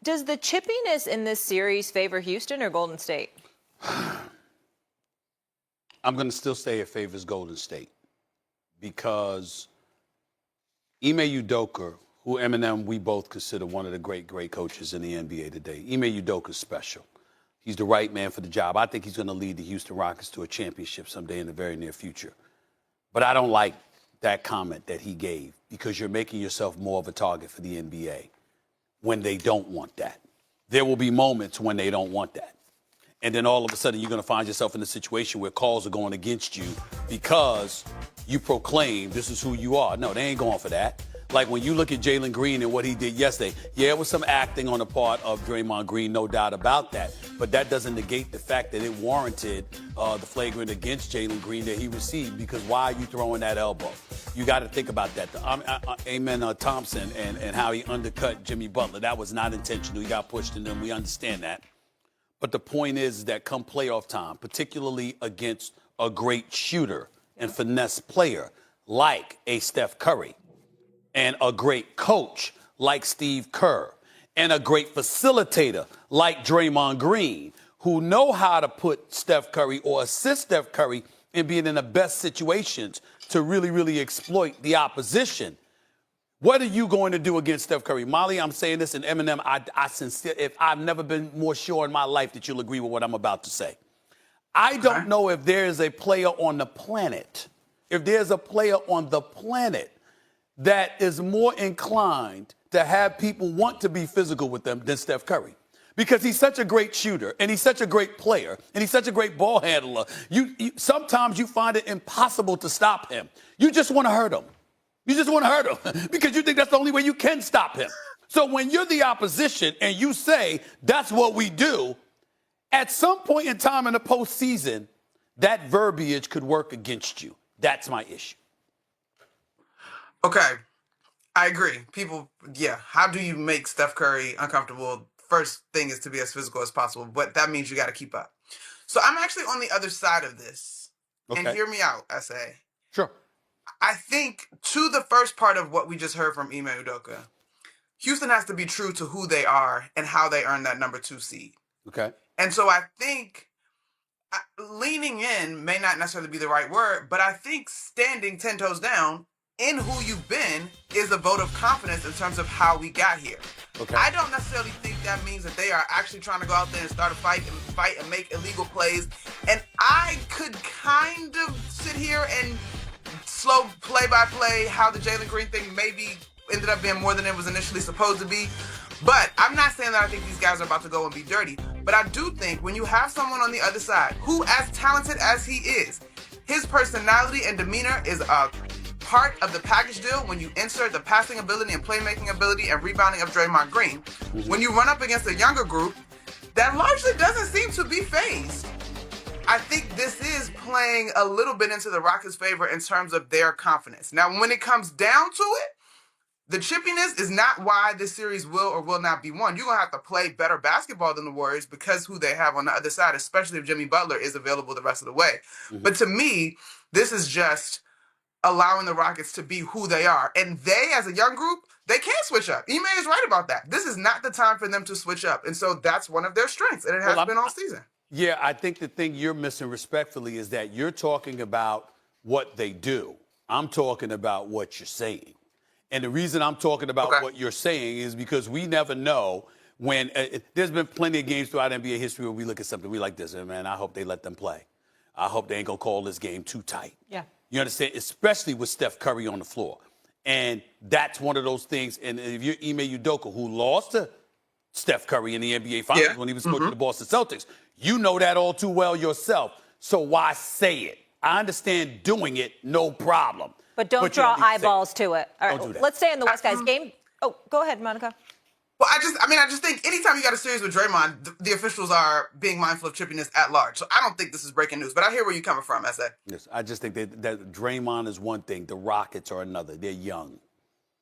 Does the chippiness in this series favor Houston or Golden State? I'm going to still say it favors Golden State because Ime Udoka, who Eminem we both consider one of the great coaches in the NBA today. Ime Udoka's special. He's the right man for the job. I think he's going to lead the Houston Rockets to a championship someday in the very near future. But I don't like that comment that he gave because you're making yourself more of a target for the NBA when they don't want that. There will be moments when they don't want that. And then all of a sudden you're going to find yourself in a situation where calls are going against you because you proclaim this is who you are. No, they ain't going for that. Like when you look at Jalen Green and what he did yesterday, yeah, it was some acting on the part of Draymond Green, no doubt about that. But that doesn't negate the fact that it warranted the flagrant against Jalen Green that he received, because why are you throwing that elbow? You got to think about that. Amen Thompson and how he undercut Jimmy Butler, that was not intentional. He got pushed in them. We understand that. But the point is that come playoff time, particularly against a great shooter and finesse player like a Steph Curry, and a great coach like Steve Kerr, and a great facilitator like Draymond Green, who know how to put Steph Curry or assist Steph Curry in being in the best situations to really, really exploit the opposition. What are you going to do against Steph Curry? Molly, I'm saying this, and Eminem, if I've never been more sure in my life that you'll agree with what I'm about to say. I don't know if there is a player on the planet, that is more inclined to have people want to be physical with them than Steph Curry. Because he's such a great shooter, and he's such a great player, and he's such a great ball handler. Sometimes you find it impossible to stop him. You just want to hurt him. You just want to hurt him because you think that's the only way you can stop him. So when you're the opposition and you say that's what we do, at some point in time in the postseason, that verbiage could work against you. That's my issue. Okay, I agree. People, how do you make Steph Curry uncomfortable? First thing is to be as physical as possible, but that means you got to keep up. So I'm actually on the other side of this. Okay. And hear me out, S.A. Sure. I think to the first part of what we just heard from Ime Udoka, Houston has to be true to who they are and how they earned that number 2 seed. Okay. And so I think leaning in may not necessarily be the right word, but I think standing 10 toes down in who you've been is a vote of confidence in terms of how we got here. Okay. I don't necessarily think that means that they are actually trying to go out there and start a fight and make illegal plays. And I could kind of sit here and slow play-by-play how the Jalen Green thing maybe ended up being more than it was initially supposed to be. But I'm not saying that I think these guys are about to go and be dirty. But I do think when you have someone on the other side who, as talented as he is, his personality and demeanor is a part of the package deal when you insert the passing ability and playmaking ability and rebounding of Draymond Green. Mm-hmm. When you run up against a younger group that largely doesn't seem to be phased, I think this is playing a little bit into the Rockets' favor in terms of their confidence. Now, when it comes down to it, the chippiness is not why this series will or will not be won. You're going to have to play better basketball than the Warriors because who they have on the other side, especially if Jimmy Butler is available the rest of the way. Mm-hmm. But to me, this is just allowing the Rockets to be who they are. And they, as a young group, they can't switch up. Ime is right about that. This is not the time for them to switch up. And so that's one of their strengths, and it has been all season. Yeah, I think the thing you're missing respectfully is that you're talking about what they do. I'm talking about what you're saying. And the reason I'm talking about what you're saying is because we never know when there's been plenty of games throughout NBA history where we look at something, we like this, and man, I hope they let them play. I hope they ain't going to call this game too tight. Yeah. You understand? Especially with Steph Curry on the floor. And that's one of those things. And if you're Ime Udoka, who lost to Steph Curry in the NBA Finals when he was coaching the Boston Celtics, you know that all too well yourself. So why say it? I understand doing it, no problem. But don't draw eyeballs to it. All right, don't do that. Let's stay in the West, guys. Game. Oh, go ahead, Monica. Well, I just think anytime you got a series with Draymond, the officials are being mindful of chippiness at large. So I don't think this is breaking news, but I hear where you're coming from, S.A. Yes, I just think that Draymond is one thing. The Rockets are another. They're young.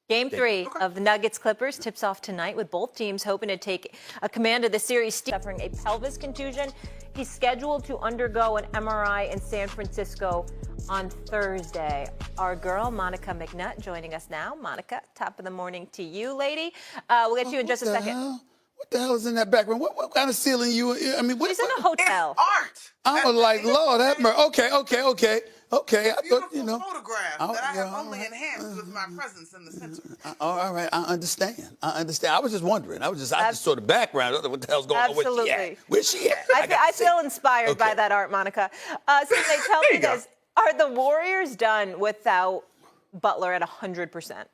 Game 3 of the Nuggets-Clippers tips off tonight with both teams hoping to take a command of the series. Steve suffering a pelvis contusion. He's scheduled to undergo an MRI in San Francisco on Thursday. Our girl, Monica McNutt, joining us now. Monica, top of the morning to you, lady. We'll get you in just a second. What the hell is in that background? What kind of ceiling you? I mean, what? He's in a It's hotel. art. I was like, Lord, that okay. I thought, Beautiful photograph that I have only enhanced with my presence in the center. All right, I understand. I was just wondering. I just saw the background. I don't know what the hell's going on. Where's she at? Where's she at? I feel inspired by that art, Monica. So they tell me this: are the Warriors done without Butler at 100%?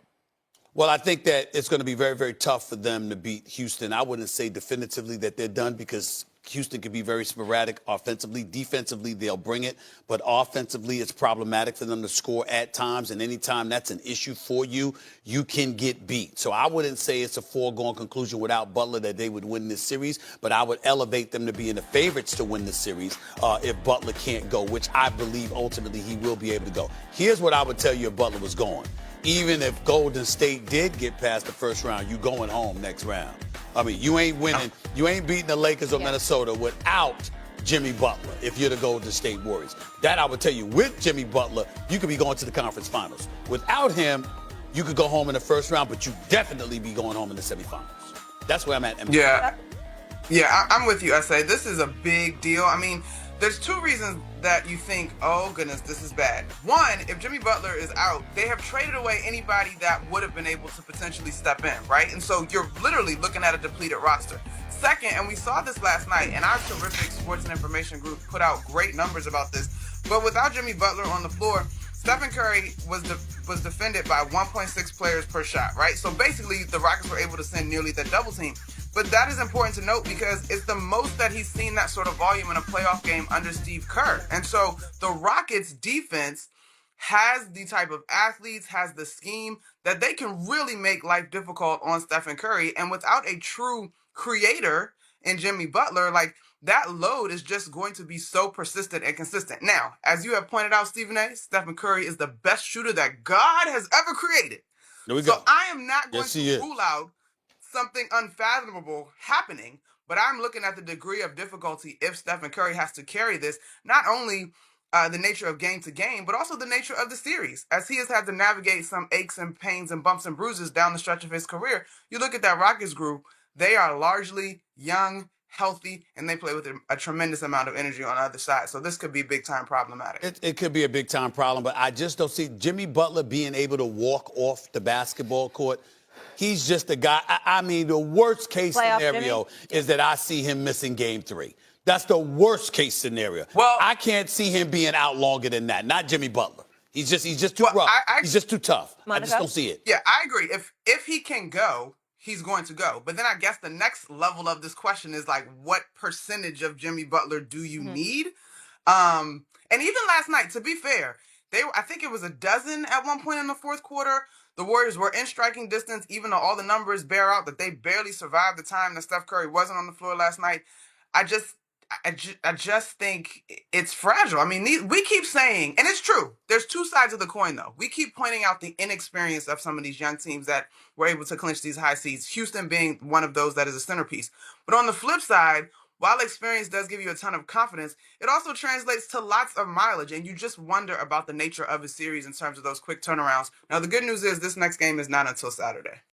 Well, I think that it's going to be very, very tough for them to beat Houston. I wouldn't say definitively that they're done because Houston can be very sporadic offensively. Defensively, they'll bring it. But offensively, it's problematic for them to score at times. And anytime that's an issue for you, you can get beat. So I wouldn't say it's a foregone conclusion without Butler that they would win this series. But I would elevate them to being the favorites to win the series if Butler can't go, which I believe ultimately he will be able to go. Here's what I would tell you if Butler was going. Even if Golden State did get past the first round, you going home next round. I mean, you ain't winning. You ain't beating the Lakers or Minnesota without Jimmy Butler if you're the Golden State Warriors. That I would tell you. With Jimmy Butler, you could be going to the conference finals. Without him, you could go home in the first round, but you definitely be going home in the semifinals. That's where I'm at. Yeah, I'm with you, SA. This is a big deal. I mean, there's two reasons that you think, oh, goodness, this is bad. One, if Jimmy Butler is out, they have traded away anybody that would have been able to potentially step in, right? And so you're literally looking at a depleted roster. Second, and we saw this last night, and our terrific sports and information group put out great numbers about this, but without Jimmy Butler on the floor, Stephen Curry was defended by 1.6 players per shot, right? So basically, the Rockets were able to send nearly the double team. But that is important to note because it's the most that he's seen that sort of volume in a playoff game under Steve Kerr. And so the Rockets defense has the type of athletes, has the scheme that they can really make life difficult on Stephen Curry. And without a true creator in Jimmy Butler, like that load is just going to be so persistent and consistent. Now, as you have pointed out, Stephen A., Stephen Curry is the best shooter that God has ever created. There we go. So I am not going to rule out something unfathomable happening, but I'm looking at the degree of difficulty if Stephen Curry has to carry this, not only the nature of game to game, but also the nature of the series, as he has had to navigate some aches and pains and bumps and bruises down the stretch of his career. You look at that Rockets group, they are largely young, healthy, and they play with a tremendous amount of energy on the other side. So this could be big time problematic. It could be a big time problem, but I just don't see Jimmy Butler being able to walk off the basketball court. He's just a guy. I mean, the worst case scenario is that I see him missing game 3. That's the worst case scenario. Well, I can't see him being out longer than that. Not Jimmy Butler. He's just too rough. He's just too tough. Monica? I just don't see it. Yeah, I agree. If he can go, he's going to go. But then I guess the next level of this question is like, what percentage of Jimmy Butler do you need? And even last night, to be fair, I think it was a dozen at one point in the fourth quarter. The Warriors were in striking distance, even though all the numbers bear out that they barely survived the time that Steph Curry wasn't on the floor last night. I just think it's fragile. I mean, we keep saying, and it's true, there's two sides of the coin, though. We keep pointing out the inexperience of some of these young teams that were able to clinch these high seeds, Houston being one of those that is a centerpiece. But on the flip side, while experience does give you a ton of confidence, it also translates to lots of mileage, and you just wonder about the nature of a series in terms of those quick turnarounds. Now, the good news is this next game is not until Saturday.